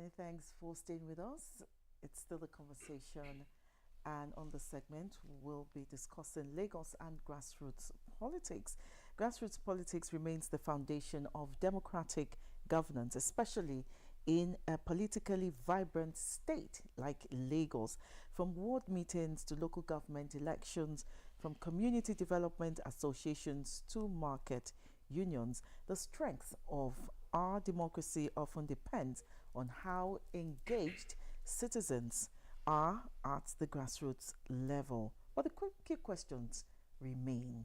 Many thanks for staying with us. It's still a conversation, and on the segment we'll be discussing Lagos and grassroots politics. Grassroots politics remains the foundation of democratic governance, especially in a politically vibrant state like Lagos. From ward meetings to local government elections, from community development associations to market unions, the strength of our democracy often depends on how engaged citizens are at the grassroots level. But the key questions remain.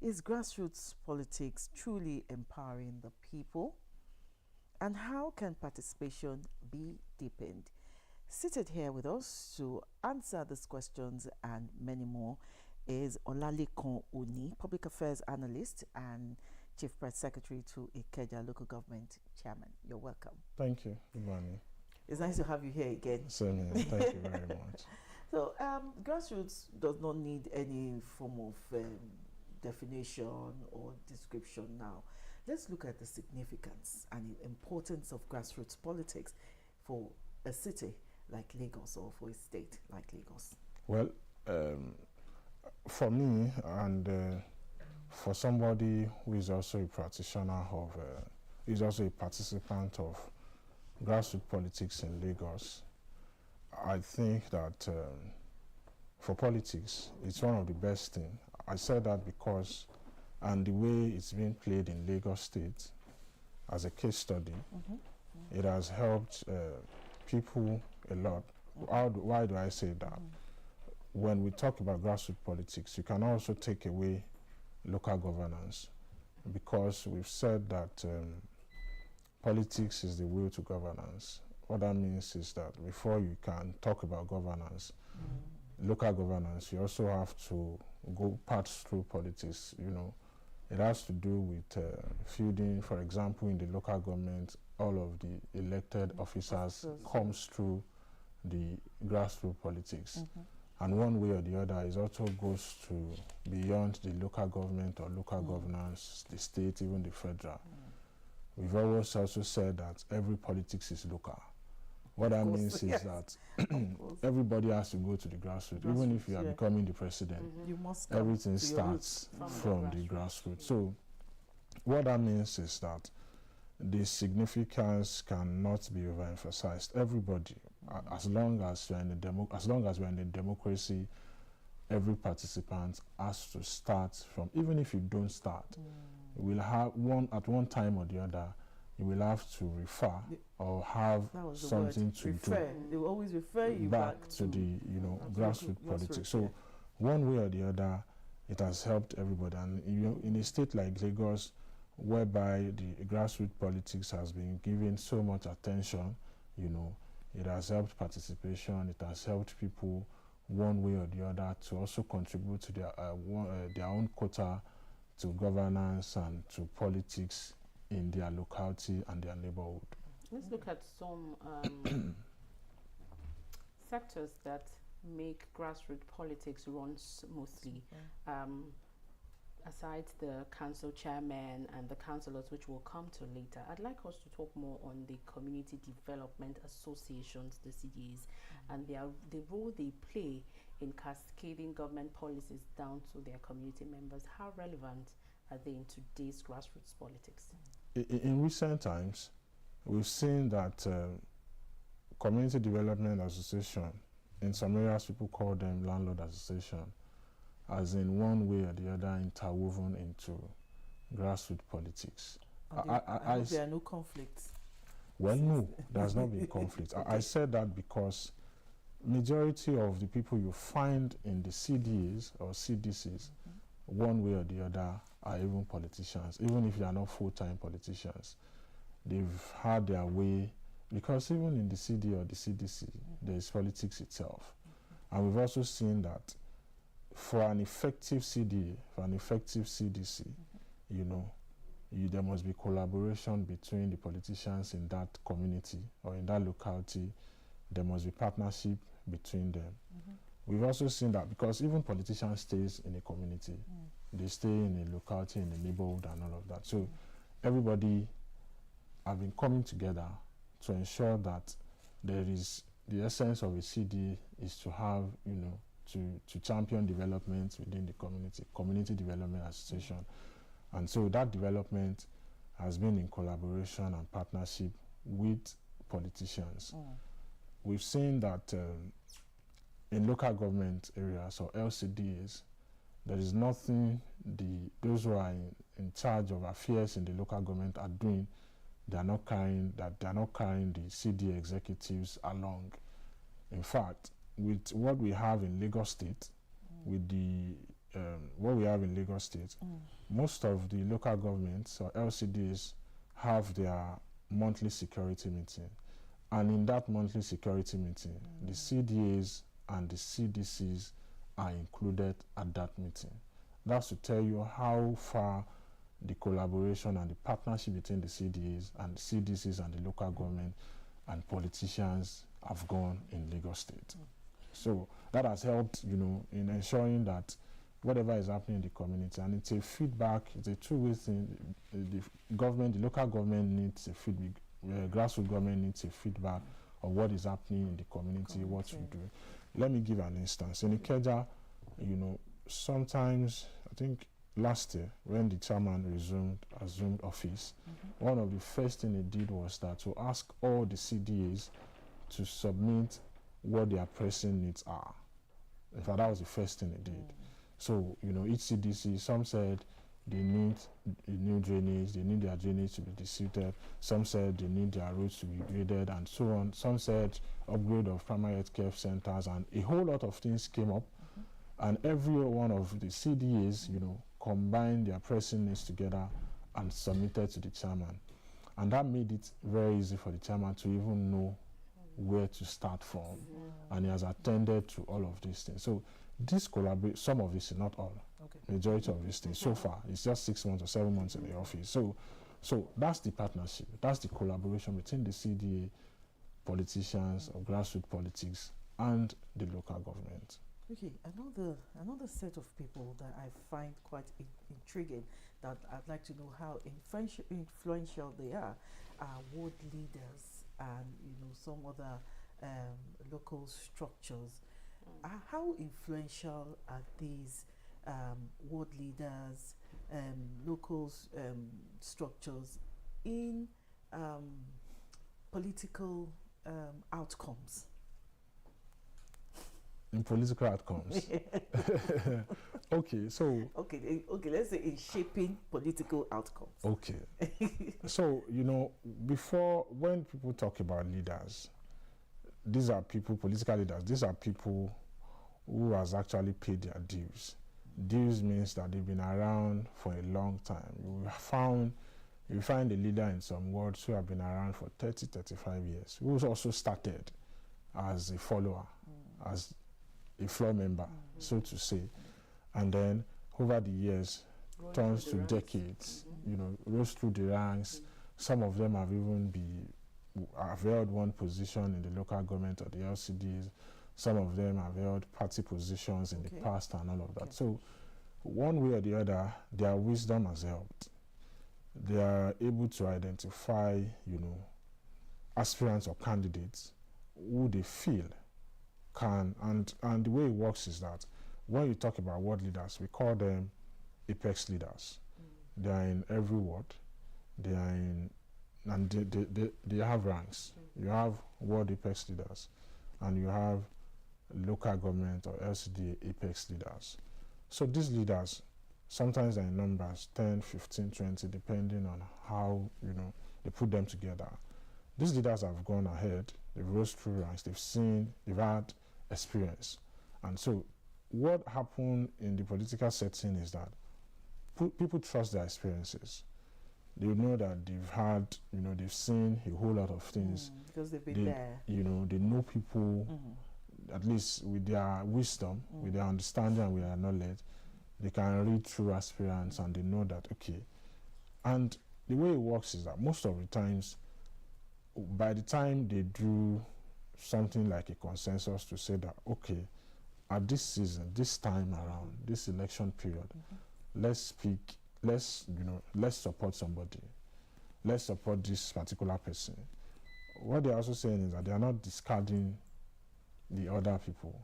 Is grassroots politics truly empowering the people? And how can participation be deepened? Seated here with us to answer these questions and many more is Olalekan Oni, Public Affairs Analyst and Chief Press Secretary to Ikeja Local Government Chairman. You're welcome. Thank you. Good morning. It's nice to have you here again. Same here. Thank you very much. So, grassroots does not need any form of definition or description now. Let's look at the significance and the importance of grassroots politics for a city like Lagos or for a state like Lagos. Well, for me and for somebody who is also a practitioner of, is also a participant of grassroots politics in Lagos, I think that for politics, it's one of the best things. I said that because, and the way it's being played in Lagos State as a case study, it has helped people a lot. Why do I say that? When we talk about grassroots politics, you can also take away local governance, because we've said that politics is the will to governance. What that means is that before you can talk about governance, local governance, you also have to go pass through politics. You know, it has to do with fielding, for example, in the local government, all of the elected officers comes through the grassroots politics. And one way or the other, it also goes to beyond the local government or local governance, the state, even the federal. We've always also said that every politics is local. What that means is that everybody has to go to the grassroots. Even if you are becoming the president, you must everything starts from the grassroots. So what that means is that the significance cannot be overemphasized. Everybody, as long as we're in a democracy, every participant has to start from. Even if you don't start, you will have at one time or the other, you will have to refer or have something to do. They will always refer you back to the grassroots politics. So one way or the other, it has helped everybody. And in a state like Lagos, whereby the grassroots politics has been given so much attention, it has helped participation. It has helped people one way or the other to also contribute to their own quota to governance and to politics in their locality and their neighborhood. Let's look at some sectors that make grassroots politics run smoothly. Aside the council chairman and the councillors, which we'll come to later, I'd like us to talk more on the community development associations, the CDAs, and the role they play in cascading government policies down to their community members. How relevant are they in today's grassroots politics? In recent times, we've seen that community development association, in some areas people call them landlord association, as in one way or the other interwoven into grassroots politics. I hope there are no conflicts. Well, no, there's not been conflict. I said that because majority of the people you find in the CDAs or CDCs, one way or the other, are even politicians. Even if they are not full-time politicians, they've had their way, because even in the CD or the CDC, there is politics itself. And we've also seen that for an effective CDA, for an effective CDC, there must be collaboration between the politicians in that community or in that locality. There must be partnership between them. We've also seen that because even politicians stays in a community, they stay in a locality, in a neighborhood and all of that. So everybody have been coming together to ensure that there is the essence of a CDA is to have, to champion development within the community development association. And so that development has been in collaboration and partnership with politicians. We've seen that in local government areas or LCDs, there is nothing those who are in charge of affairs in the local government are doing. They are not carrying the CDA executives along. In fact, with what we have in Lagos State, most of the local governments or LCDs have their monthly security meeting. And in that monthly security meeting, the CDAs and the CDCs are included at that meeting. That's to tell you how far the collaboration and the partnership between the CDAs and the CDCs and the local government and politicians have gone in Lagos State. So that has helped, in ensuring that whatever is happening in the community, and it's a feedback, it's a two-way thing. The local government needs a feedback, grassroots government needs a feedback of what is happening in the community, what we do. Let me give an instance. In Ikeja, sometimes, I think last year, when the chairman assumed office, one of the first things he did was that to ask all the CDAs to submit what their pressing needs are. In fact, that was the first thing he did. So, each CDC, some said they need a new drainage, they need their drainage to be distributed. Some said they need their roads to be graded and so on. Some said upgrade of primary health care centers, and a whole lot of things came up. And every one of the CDAs, combined their pressing needs together and submitted to the chairman. And that made it very easy for the chairman to even know where to start from. And he has attended to all of these things. So this collaboration, some of this, not all, majority of these things so far, it's just 6 months or 7 months in the office. So that's the partnership, that's the collaboration between the CDA, politicians or grassroots politics, and the local government. Okay, another set of people that I find quite intriguing, that I'd like to know how influential they are ward leaders and some other local structures. How influential are these ward leaders, local structures in political outcomes? In political outcomes. Okay, so okay, let's say in shaping political outcomes. Okay. So, before, when people talk about leaders, these are people, political leaders, these are people who has actually paid their dues. Dues means that they've been around for a long time. You find a leader in some wards who have been around for 30, 35 years, who's also started as a follower, as a floor member, so to say, and then over the years turns to decades, rose through the ranks. Some of them have even have held one position in the local government or the LCDs. Some of them have held party positions in the past and all of that. So one way or the other, their wisdom has helped. They are able to identify, aspirants or candidates who they feel can, and the way it works is that when you talk about ward leaders, we call them apex leaders. They are in every ward. They are in, and they have ranks. You have ward apex leaders, and you have local government or LCD apex leaders. So these leaders, sometimes they're in numbers, 10, 15, 20, depending on how, they put them together. These leaders have gone ahead, they've rose through ranks, they've had experience. And so what happened in the political setting is that people trust their experiences. They know that they've had, they've seen a whole lot of things. Because they've been there. They know people, at least with their wisdom, with their understanding and with their knowledge, they can read through aspirants and they know that, okay. And the way it works is that most of the times, by the time they do something like a consensus to say that, okay, at this season, this time around, this election period, let's support somebody. Let's support this particular person. what they're also saying is that they are not discarding the other people.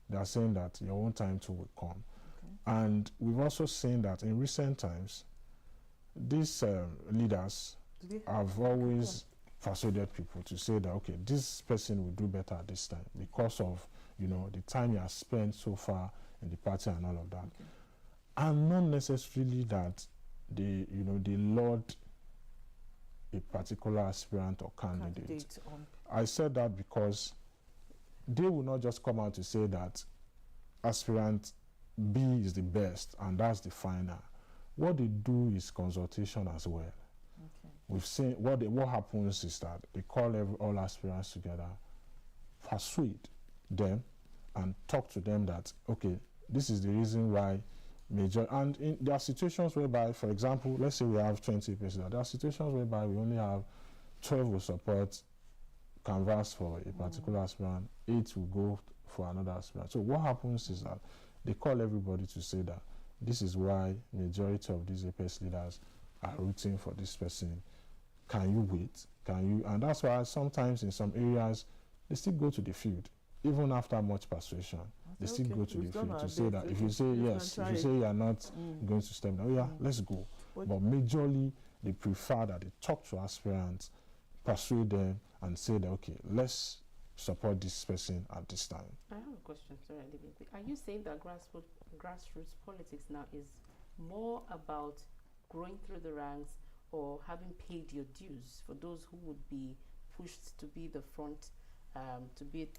They are saying that your own time too will come. And we've also seen that in recent times, these leaders have always persuaded people to say that, okay, this person will do better at this time because of, you know, the time he has spent so far in the party and all of that. And not necessarily that they, you know, they laud a particular aspirant or candidate. I said that because they will not just come out to say that aspirant B is the best and that's the final. What they do is consultation as well. We've seen what happens is that they call all aspirants together, persuade them, and talk to them that, okay, this is the reason why and there are situations whereby, for example, let's say we have 20 people. There are situations whereby we only have 12 will support canvas for a particular aspirant, 8 will go for another aspirant. So what happens is that they call everybody to say that this is why majority of these APS leaders are rooting for this person. Can you wait? Can you? And that's why sometimes in some areas they still go to the field, even after much persuasion. They still go to the field to say that if you say yes, if you say you are not going to step down, oh yeah, let's go. But majorly they prefer that they talk to aspirants, persuade them, and say that, okay, let's support this person at this time. I have a question, sorry, are you saying that grassroots politics now is more about growing through the ranks or having paid your dues for those who would be pushed to be the front,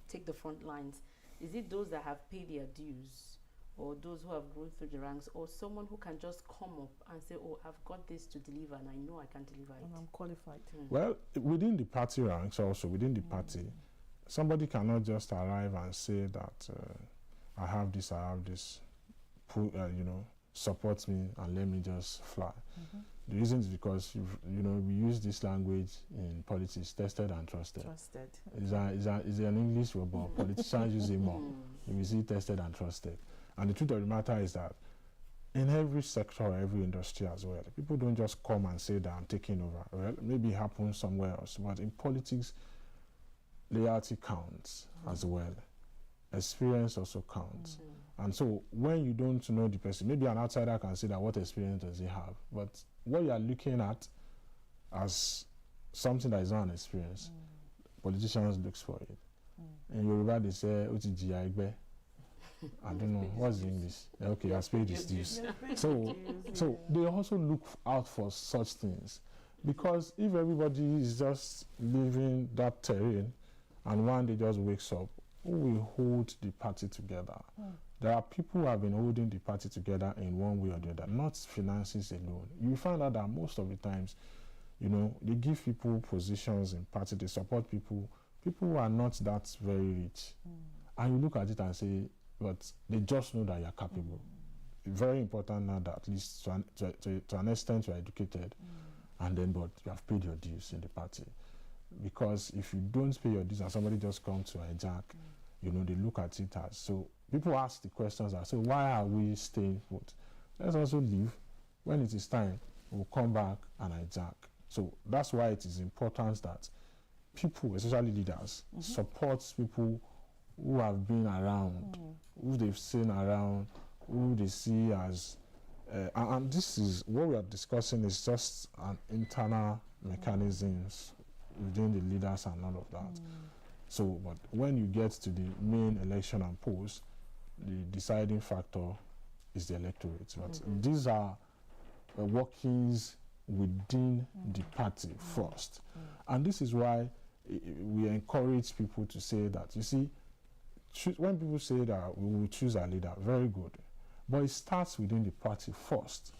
take the front lines? Is it those that have paid their dues, or those who have grown through the ranks, or someone who can just come up and say, oh, I've got this to deliver and I know I can deliver it? And I'm qualified. Well, within the party ranks also, within the party, somebody cannot just arrive and say that I have this, you know, support me and let me just fly. The reason is because, you know, we use this language in politics, tested and trusted. Trusted. It's an English word, but politicians use it more. We see tested and trusted. And the truth of the matter is that in every sector, every industry as well, people don't just come and say that I'm taking over. Well, maybe it happens somewhere else, but in politics, loyalty counts as well. Experience also counts. And so when you don't know the person, maybe an outsider can say that what experience does he have? But what you are looking at as something that is not an experience, politicians look for it. In Yoruba they say, I don't know, what's the English? Okay, I paid his dues. So they also look out for such things. Because if everybody is just living that terrain and one day just wakes up, who will hold the party together? There are people who have been holding the party together in one way or the other, not finances alone. You find out that most of the times, you know, they give people positions in party, they support people who are not that very rich. And you look at it and say, but they just know that you're capable. Very important now that at least to an extent you are educated, and then but you have paid your dues in the party. Because if you don't pay your dues and somebody just comes to hijack, you know, they look at it as, so people ask the questions as, so why are we staying put? Let's also leave. When it is time, we'll come back and hijack. So that's why it is important that people, especially leaders, support people who have been around, who they've seen around, who they see as, and this is, what we are discussing is just an internal mechanisms within the leaders and all of that. So, but when you get to the main election and polls, the deciding factor is the electorate. But these are workings within the party first. And this is why we encourage people to say that, you see, when people say that we will choose a leader, very good. But it starts within the party first.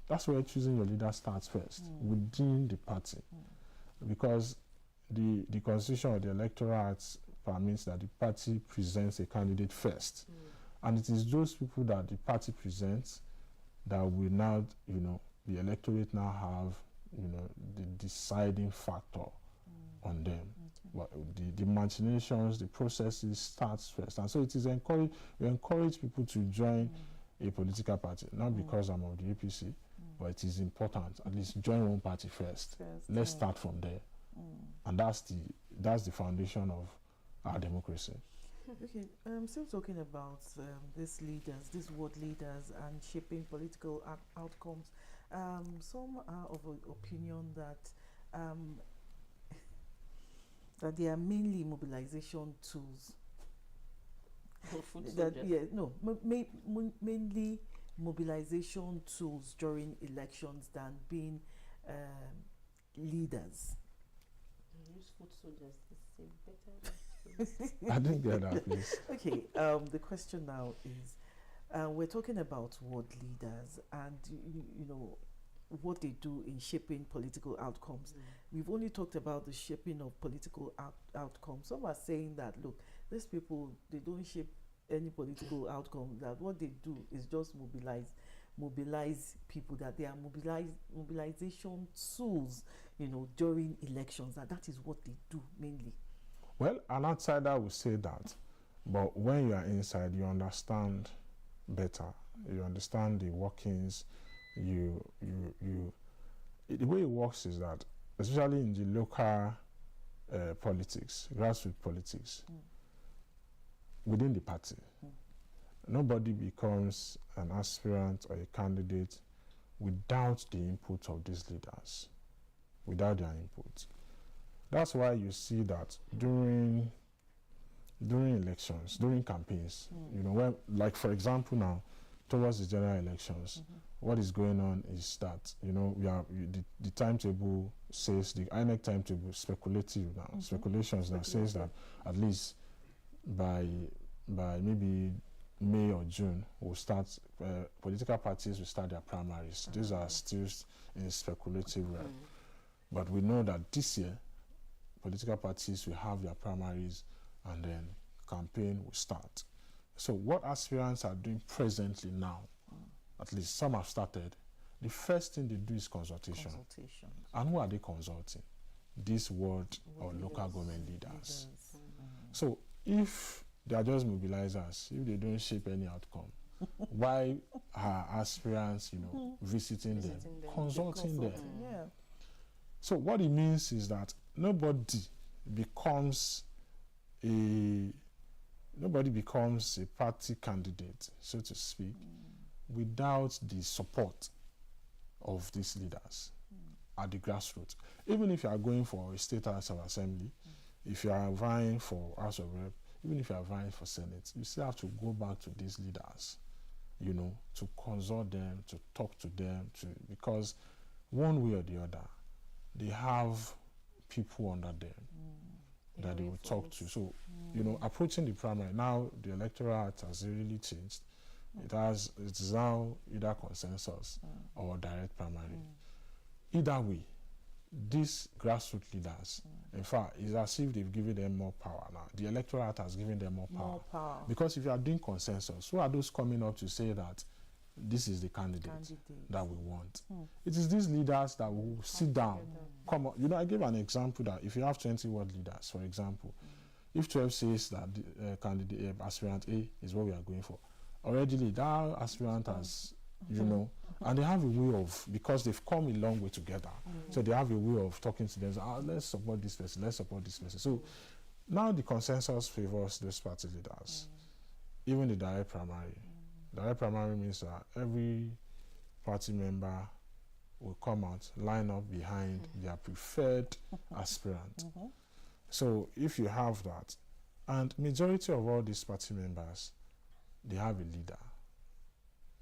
That's where choosing your leader starts first, within the party. Because the constitution of the Electoral Act permits that the party presents a candidate first. And it is those people that the party presents that will now, you know, the electorate now have, you know, the deciding factor on them. But the machinations, the processes starts first. And so it is we encourage people to join a political party, not because I'm of the APC, but it is important, at least join one party first. Let's start from there. And that's that's the foundation of our democracy. Okay, still talking about these leaders, these world leaders, and shaping political outcomes. Some are of opinion that that they are mainly mobilization tools. Mainly mobilization tools during elections than being leaders. Use foot soldiers. I didn't get that, please. Okay, the question now is, we're talking about world leaders and you know what they do in shaping political outcomes. We've only talked about the shaping of political outcomes. Some are saying that, look, these people, they don't shape any political outcome, that what they do is just mobilize people, that they are mobilization tools, you know, during elections, that is what they do mainly. Well, an outsider will say that, but when you are inside, you understand better. You understand the workings. The way it works is that, especially in the local politics, grassroots politics, within the party, nobody becomes an aspirant or a candidate without the input of these leaders, without their input. That's why you see that during elections, during campaigns, you know, when, like for example now, towards the general elections, what is going on is that, you know, the timetable says, the INEC timetable, speculative now, speculations now says that at least by maybe May or June, we'll start, political parties will start their primaries. These are still in speculative realm. But we know that this year, political parties will have their primaries and then campaign will start. So what aspirants are doing presently now, at least some have started, the first thing they do is consultation. And who are they consulting? These world or local government leaders. So if they are just mobilizers, if they don't shape any outcome, why are aspirants, you know, visiting them, consulting them? Yeah. So what it means is that nobody becomes a party candidate, so to speak, without the support of these leaders at the grassroots. Even if you are going for a state house of assembly, if you are vying for House of Rep, even if you are vying for Senate, you still have to go back to these leaders, you know, to consult them, to talk to them, because one way or the other, they have people under them that they will talk to. So, you know, approaching the primary, now the electoral act has really changed. It is now either consensus or direct primary. Either way, these grassroots leaders, in fact, it's as if they've given them more power now. The electoral act has given them more power. Because if you are doing consensus, who are those coming up to say that this is the candidate that we want? It is these leaders that will sit down, come up. You know, I gave an example that if you have 20 world leaders, for example, if 12 says that the candidate, aspirant A is what we are going for, already that aspirant has, you know, and they have a way of, because they've come a long way together, so they have a way of talking to them, so, let's support this person, let's support this person. So now the consensus favors those party leaders, even the direct primary. Direct primary means that every party member will come out, line up behind their preferred aspirant. So if you have that, and majority of all these party members, they have a leader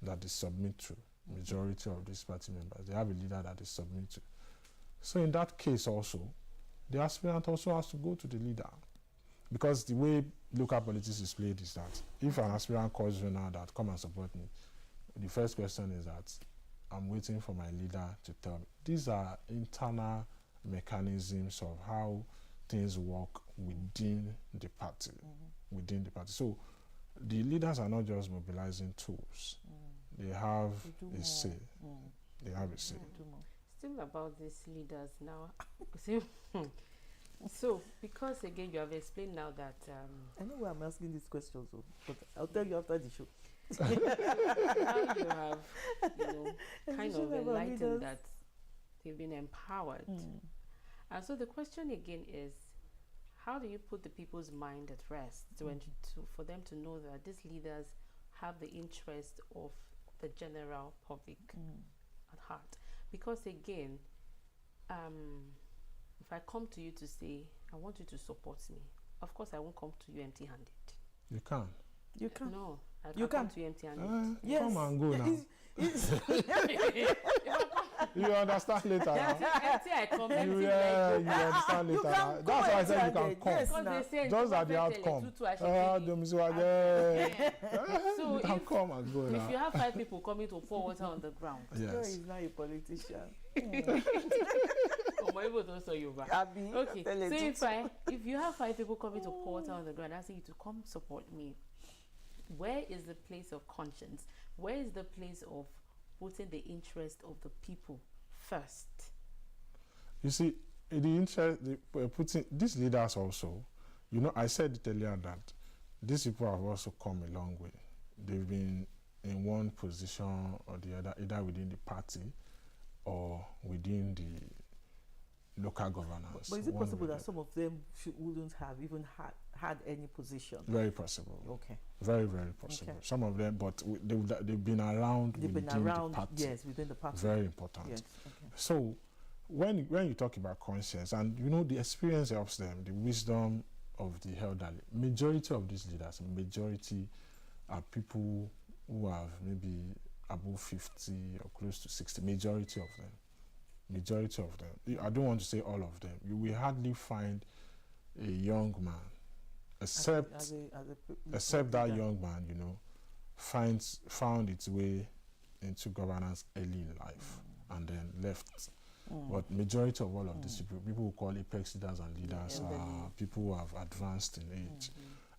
that they submit to. Majority of these party members, they have a leader that they submit to. So in that case also, the aspirant also has to go to the leader. Because the way local politics is played is that if an aspirant calls you now that come and support me, the first question is that I'm waiting for my leader to tell me. These are internal mechanisms of how things work within the party. Within the party. So the leaders are not just mobilizing tools. They have a say. They have a say. Still about these leaders now. So, because again you have explained now that I know why I'm asking these questions, but I'll tell you after the show. Now you have, you know, kind of enlightened that they've been empowered. And so the question again is, how do you put the people's mind at rest for them to know that these leaders have the interest of the general public at heart? Because again, if I come to you to say I want you to support me, of course I won't come to you empty-handed. You can. You can. No, I You can't come can. to you empty-handed. Yes. Come and go now. You understand later. Empty, I come empty. You understand You later. can That's why I said you can empty-handed. come. Yes, Because now. they say Those are the outcome. So You can come and go if you now. have 5 people coming to pour water on the ground, No, Yes. he's not a politician. Abi, okay. tell it So to- if you have 5 people coming to pour water on the ground, asking you to come support me, where is the place of conscience? Where is the place of putting the interest of the people first? You see, the interest, putting these leaders also, you know, I said it earlier that these people have also come a long way. They've been in one position or the other, either within the party or within the local governance. But is it one possible way or that some of them wouldn't have even had any position? Very possible. Okay. Very, very possible. Okay. Some of them, but they've been around They've been within around, the party. yes, within the party. Very important. Yes. Okay. So when you talk about conscience, and you know, the experience helps them, the wisdom of the elderly, majority of these leaders, majority are people who have maybe above 50 or close to 60, majority of them. I don't want to say all of them. You will hardly find a young man, except that young man, you know, found its way into governance early in life and then left. But majority of all of these people who call apex leaders and leaders are people who have advanced in age.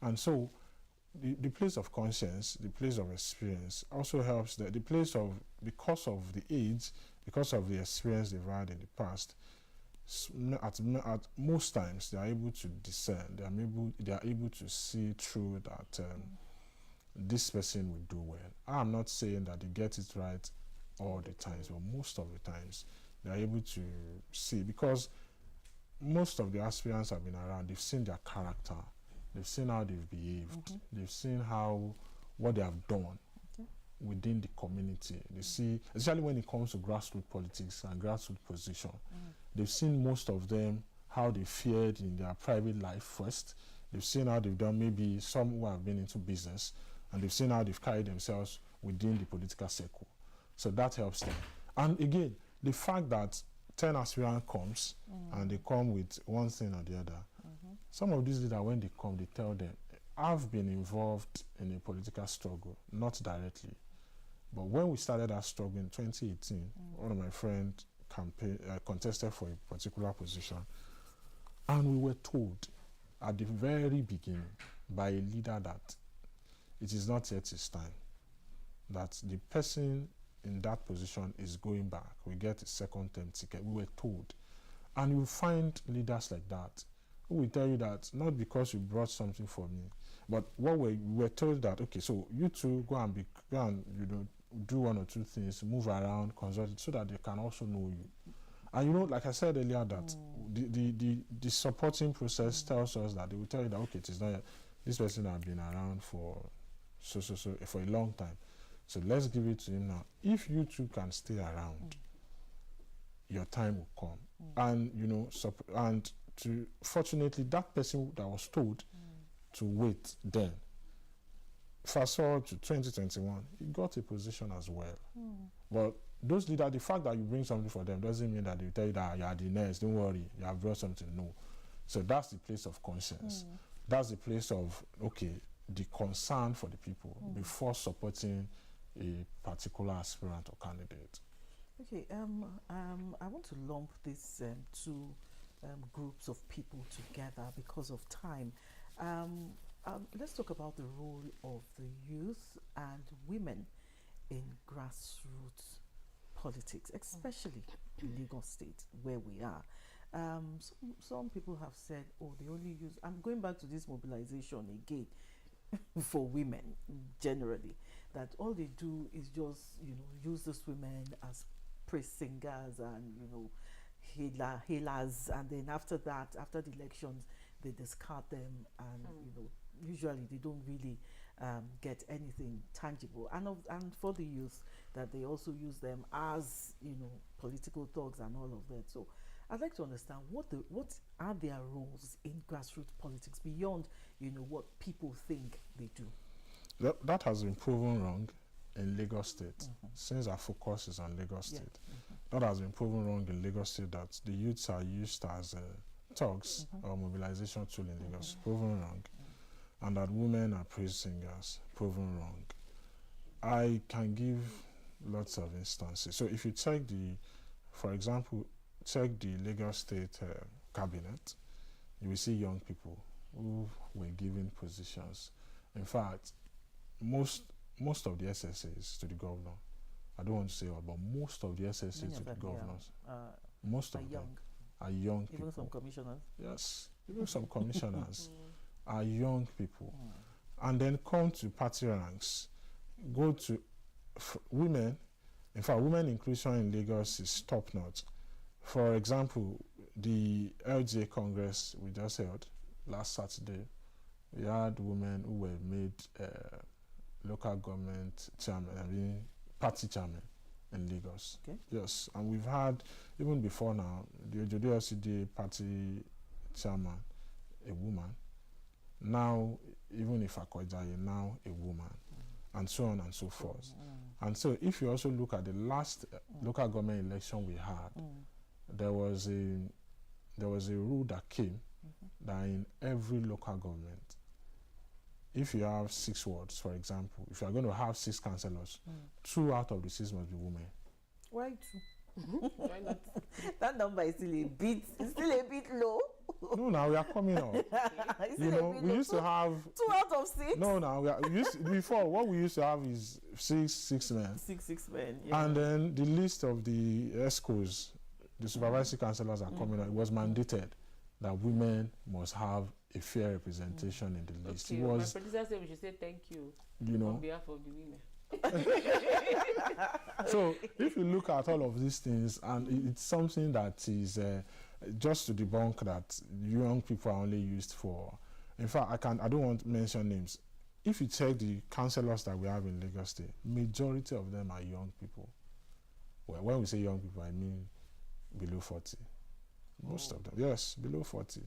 And so the place of conscience, the place of experience also helps that the place of, because of the age, because of the experience they've had in the past, at most times they are able to discern, they are able to see through that this person will do well. I'm not saying that they get it right all the times, but most of the times they are able to see, because most of the aspirants have been around, they've seen their character, they've seen how they've behaved, they've seen what they have done within the community. They see, especially when it comes to grassroots politics and grassroots position, they've seen most of them how they fared in their private life first. They've seen how they've done, maybe some who have been into business, and they've seen how they've carried themselves within the political circle. So that helps them. And again, the fact that 10 aspirants comes and they come with one thing or the other, some of these leaders, when they come, they tell them, I've been involved in a political struggle, not directly. But when we started our struggle in 2018, one of my friends contested for a particular position, and we were told at the very beginning by a leader that it is not yet his time, that the person in that position is going back. We get a second term ticket. We were told. And you find leaders like that who will tell you that not because you brought something for me, but what we were told that, okay, so you two go and you know, do one or two things, move around, consult, so that they can also know you. And you know, like I said earlier, that the supporting process tells us that they will tell you that, okay, it is not yet, this person has been around for for a long time. So let's give it to him now. If you two can stay around, your time will come. And you know, fortunately, that person that was told to wait then, fast forward to 2021, he got a position as well. But those leaders, the fact that you bring something for them doesn't mean that they tell you that you are the next, don't worry, you have brought something. No. So that's the place of conscience. That's the place of, okay, the concern for the people before supporting a particular aspirant or candidate. Okay, I want to lump these two groups of people together because of time. Let's talk about the role of the youth and women in grassroots politics, especially in Lagos State, where we are. Some people have said, oh, they only use, I'm going back to this mobilization again, for women generally, that all they do is just, you know, use those women as praise singers and, you know, healers, and then after that, after the elections, they discard them, and usually they don't really get anything tangible. And for the youth, that they also use them as political thugs and all of that. So I'd like to understand what are their roles in grassroots politics beyond what people think they do. That has been proven wrong in Lagos State, since our focus is on Lagos State. That has been proven wrong in Lagos State, that the youths are used as thugs or mobilization tool in Lagos. Proven wrong. And that women are praise singers. Proven wrong. I can give lots of instances. So if you check for example, check the Lagos State cabinet, you will see young people who were given positions. In fact, most of the SSAs to the governor, I don't want to say all, but most of the SSAs to the governors, most of them are young people. Even some commissioners? Yes, even some commissioners are young people. And then come to party ranks, go to women. In fact, women inclusion in Lagos is top notch. For example, the LGA Congress we just held last Saturday, we had women who were made local government chairman, party chairman in Lagos. Okay. Yes, and we've had, even before now, the Ojodo LCD party chairman, a woman. Now, even if Ikeja, now a woman, and so on and so forth. And so, if you also look at the last local government election we had, there was a rule that came that in every local government, if you have 6 wards, for example, if you are going to have 6 councillors, 2 out of the 6 must be women. Why 2? Why not? That number is still a bit low. No, now we are coming up. We used to have 2 out of 6. No, now before what we used to have is 6 men. 6 men. Yeah. And then the list of the ESCOs, the supervisory councillors are coming up. It was mandated that women must have a fair representation in the list. Okay, my producer said we should say thank you, on behalf of the women. So if you look at all of these things, and it's something that is just to debunk that young people are only used for. In fact, I don't want to mention names. If you check the councillors that we have in Lagos State, majority of them are young people. Well, when we say young people, I mean below 40. Most of them, yes, below 40.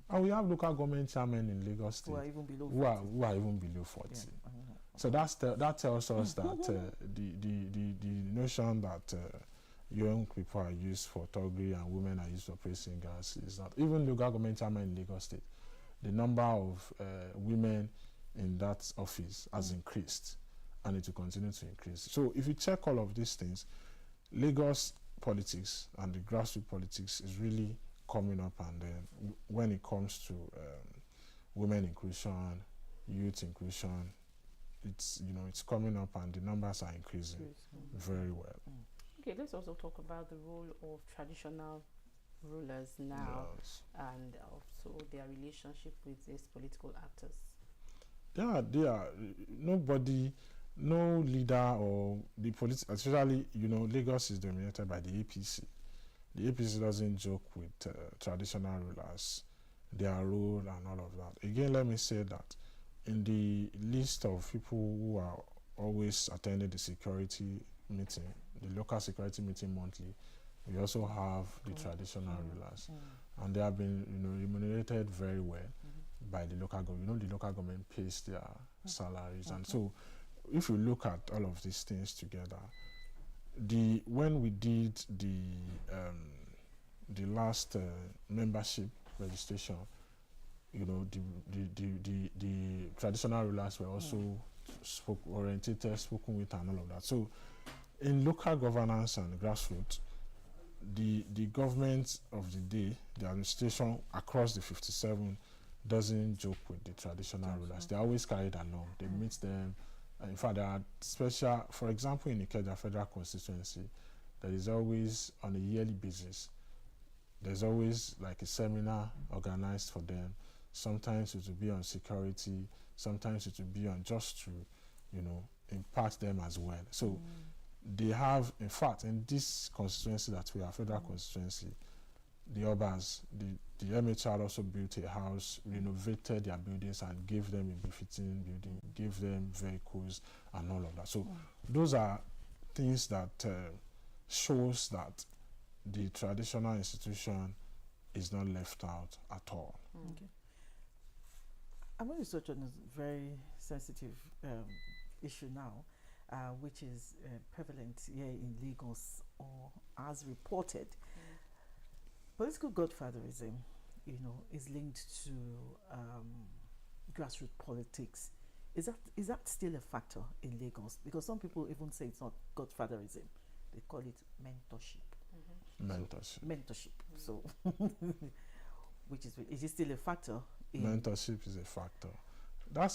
And we have local government chairmen in Lagos State who are even below 40. Who are even below 40. Yeah. So that tells us that the notion that young people are used for thuggery and women are used for praise singers is not. Even local government chairman in Lagos State, the number of women in that office has increased, and it will continue to increase. So if you check all of these things, Lagos politics and the grassroots politics is really coming up, and then when it comes to women inclusion, youth inclusion, it's coming up, and the numbers are increasing very well. Okay, let's also talk about the role of traditional rulers now, and also their relationship with these political actors. They are no leader or the politics, especially Lagos is dominated by the APC. The APC doesn't joke with traditional rulers, their role and all of that. Again, let me say that in the list of people who are always attending the security meeting, the local security meeting monthly, we also have the traditional rulers, and they have been remunerated very well by the local government. The local government pays their salaries, and so if you look at all of these things together, when we did the last membership registration, the traditional rulers were also spoken with and all of that. So in local governance and grassroots, the government of the day, the administration across the 57 doesn't joke with the traditional rulers. They're always carried along. They meet them. In fact, there are special, for example, in Ikeja Federal Constituency, there is always, on a yearly basis, there's always like a seminar organized for them. Sometimes it will be on security, sometimes it will be on just to, impact them as well. So they have, in fact, in this constituency that we are, federal constituency, the Obas, the MHR also built a house, renovated their buildings and gave them a befitting building, gave them vehicles and all of that. So those are things that shows that the traditional institution is not left out at all. Okay. I'm going to touch on a very sensitive issue now, which is prevalent here in Lagos, or as reported. Political godfatherism, is linked to grassroots politics. Is that still a factor in Lagos? Because some people even say it's not godfatherism; they call it mentorship. Mentorship. So, which is it still a factor? Mentorship is a factor.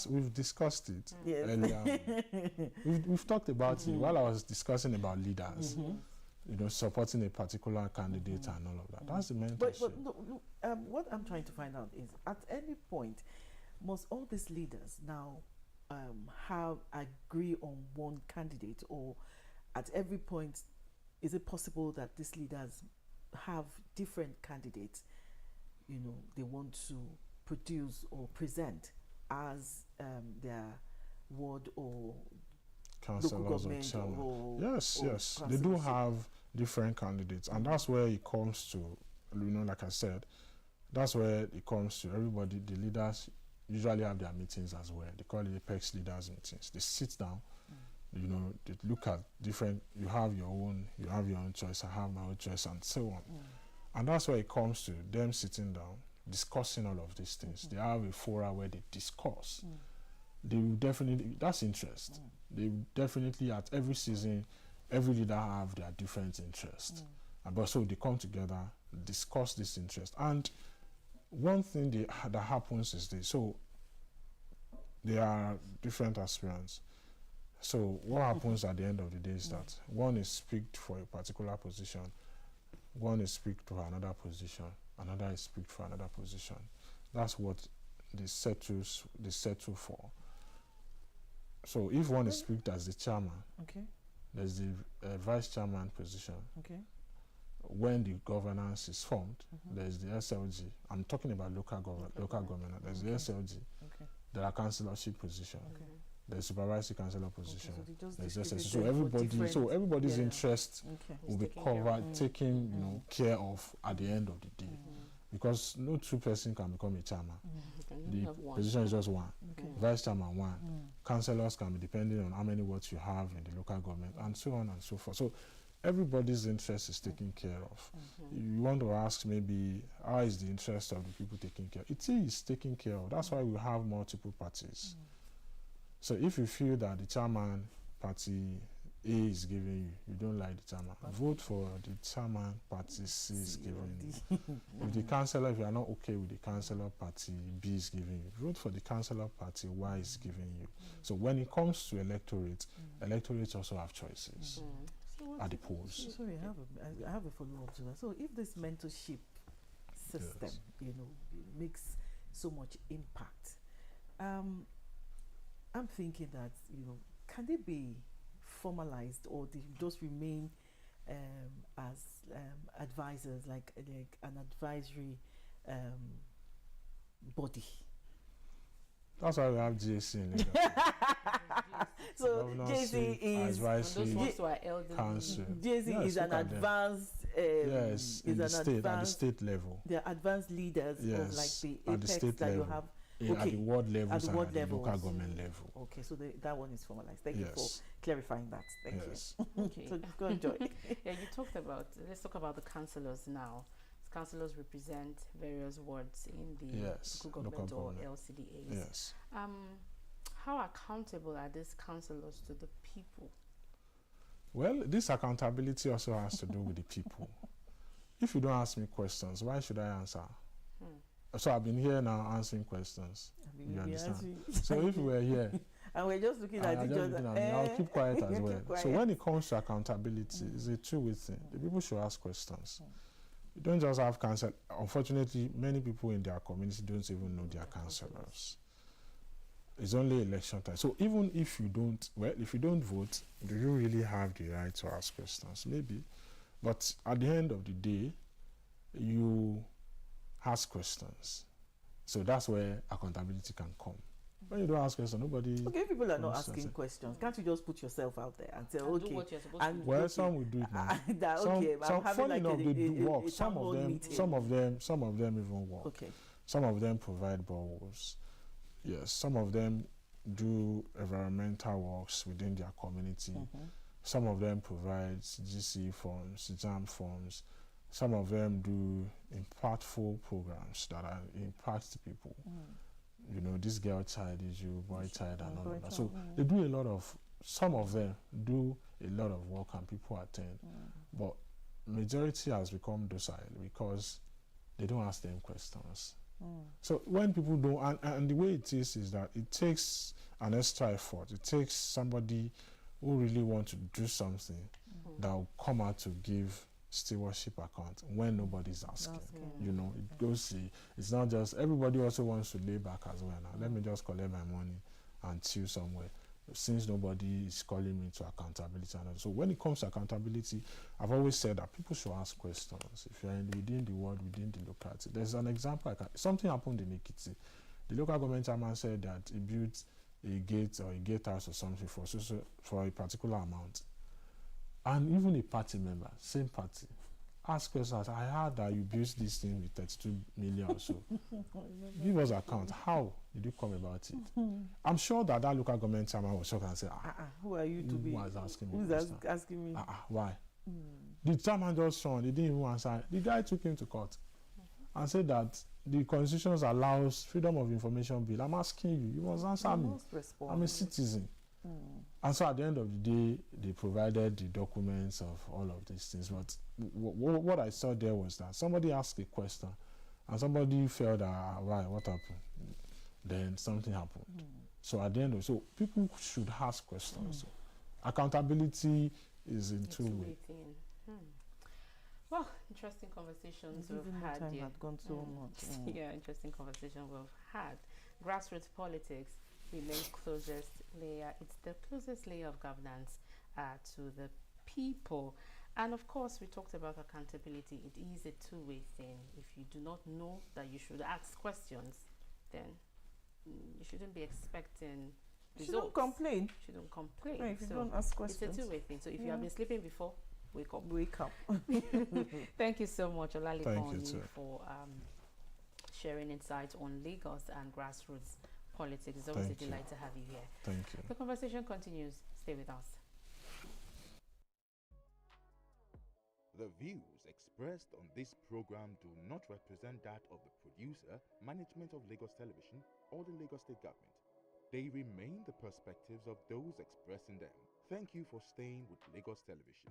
We've discussed it earlier. We've talked about it while I was discussing about leaders. Supporting a particular candidate and all of that. That's the mentorship. But no, what I'm trying to find out is, at any point, must all these leaders now agree on one candidate, or at every point, is it possible that these leaders have different candidates, they want to produce or present as their ward or councillors or chairman? Yes. They do have different candidates, and that's where it comes to, like I said, that's where it comes to everybody. The leaders usually have their meetings as well. They call it Apex Leaders Meetings. They sit down, they look at different, you have your own choice, I have my own choice, and so on. And that's where it comes to them sitting down, discussing all of these things. They have a forum where they discuss. They will definitely, that's interest. They will definitely, at every season, every leader have their different interests. But so they come together, discuss this interest. And one thing that happens is this. So there are different aspirants. So what happens at the end of the day is that one is picked for a particular position, one is picked for another position, another is picked for another position. That's what they settle for. So if one is picked as the chairman, there's the vice chairman position. When the governance is formed, there's the SLG. I'm talking about local government. There's the SLG. There are councillorship position. There's supervisory councillor position. There's SLG. So everybody's interest will be covered, taken care of at the end of the day. Because no two person can become a chairman. The position is just one. Vice chairman one. Councillors can be depending on how many votes you have in the local government, and so on and so forth. So everybody's interest is taken care of. You want to ask maybe, how is the interest of the people taken care of? It is taken care of. That's why we have multiple parties. So if you feel that the chairman party A is giving you, you don't like the chairman, vote for the chairman party C is giving you. If the councillor, if you are not okay with the councillor party B is giving you, vote for the councillor party Y is giving you. So when it comes to electorates also have choices at the polls. Sorry, I have a follow-up to that. So if this mentorship system, makes so much impact, I'm thinking that, can they be formalized, or they just remain as advisors, like an advisory body? That's why we have GAC in Lagos. So GAC is advisory council. GAC is an advanced yes, at the state level. They are advanced leaders of like the apex that level. You have. At the ward level and at the local levels. Government level. Okay, so that one is formalized. Thank you for clarifying that. Thank you. Okay. So go on, Joy. You talked about, let's talk about the councillors now. Councillors represent various wards in the local government or LCDAs. Yes. How accountable are these councillors to the people? Well, this accountability also has to do with the people. If you don't ask me questions, why should I answer? So I've been here now answering questions. You understand? So if you were here and we're just looking at each other, I'll keep quiet as well. So when it comes to accountability, it's a two-way thing. The people should ask questions. You don't just have council. Unfortunately, many people in their community don't even know their councillors. It's only election time. So even if you don't vote, do you really have the right to ask questions? Maybe. But at the end of the day, you ask questions. So that's where accountability can come. When you don't ask questions, nobody. Okay, if people are not wants to asking answer. questions, can't you just put yourself out there and say, And okay, do what you're supposed and to do. Well, okay, some will do it now. that, Some, okay, I'm having funny like enough, they do work. a Some town of hall them, meeting. some of them even work. Okay. Some of them provide boreholes. Yes, some of them do environmental works within their community. Some of them provide GC forms, JAM forms. Some of them do impactful programs that are impact people. You know, this girl child issue, boy child, and all of that. So they do a lot of. Some of them do a lot of work, and people attend. But majority has become docile because they don't ask them questions. So when people don't, and the way it is that it takes an extra effort. It takes somebody who really wants to do something that will come out to give stewardship account when nobody's asking. You know, it goes. It's not just everybody also wants to lay back as well. Now, let me just collect my money and chill somewhere. Since nobody is calling me to accountability, and so when it comes to accountability, I've always said that people should ask questions. If you're within the world, within the locality, there's an example. Something happened in Ekiti. The local government chairman said that he built a gate or a gatehouse or something for a particular amount, and even a party member, same party, ask questions. I heard that you built this thing with 32 million or so. Give us account. How did you come about it? I'm sure that local government chairman was shocked and said, who are you to be? Who was asking me? Who's asking me? Why? The chairman just shone. He didn't even answer. The guy took him to court and said that the constitution allows freedom of information bill. I'm asking you. You must answer me. I'm a citizen. And so at the end of the day, they provided the documents of all of these things. But what I saw there was that somebody asked a question and somebody felt that, why, what happened? Then something happened. So at the end of so people should ask questions. Accountability is in two ways. Well, interesting conversations we've had. Time had gone so much. Yeah, interesting conversation we've had. Grassroots politics remains closest layer. It's the closest layer of governance to the people. And of course, we talked about accountability. It is a two-way thing. If you do not know that you should ask questions, then you shouldn't be expecting results. Shouldn't complain. Shouldn't complain. No, if you don't ask questions. It's a two-way thing. So if you have been sleeping before, wake up. Wake up. Thank you so much, Olalekan Oni, too. for sharing insights on Lagos and grassroots politics. It's always a delight to have you here. Thank you. The conversation continues. Stay with us. The views expressed on this program do not represent that of the producer, management of Lagos Television, or the Lagos State Government. They remain the perspectives of those expressing them. Thank you for staying with Lagos Television.